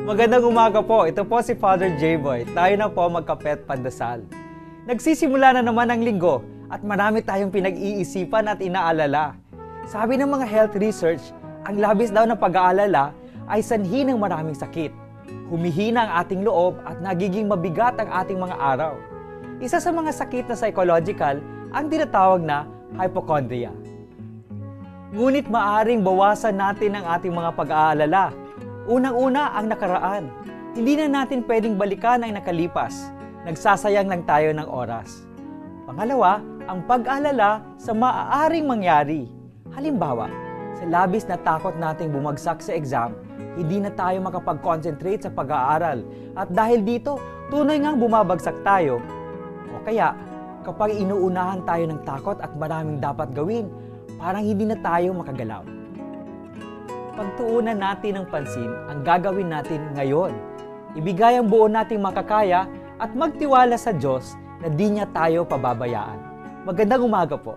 Magandang umaga po. Ito po si Father J-Boy. Tayo na po magkapet pandasal. Nagsisimula na naman ang linggo at marami tayong pinag-iisipan at inaalala. Sabi ng mga health research, ang labis daw ng pag-aalala ay sanhi ng maraming sakit. Humihina ang ating loob at nagiging mabigat ang ating mga araw. Isa sa mga sakit na psychological ang tinatawag na hypochondria. Ngunit maaring bawasan natin ang ating mga pag-aalala. Unang-una ang nakaraan. Hindi na natin pwedeng balikan ang nakalipas. Nagsasayang lang tayo ng oras. Pangalawa, ang pag-alala sa maaaring mangyari. Halimbawa, sa labis na takot nating bumagsak sa exam, hindi na tayo makapag-concentrate sa pag-aaral. At dahil dito, tunay ngang bumabagsak tayo. O kaya, kapag inuunahan tayo ng takot at maraming dapat gawin, parang hindi na tayo makagalaw. Pagtuunan natin ng pansin ang gagawin natin ngayon. Ibigay ang buo nating makakaya at magtiwala sa Diyos na di niya tayo pababayaan. Magandang umaga po.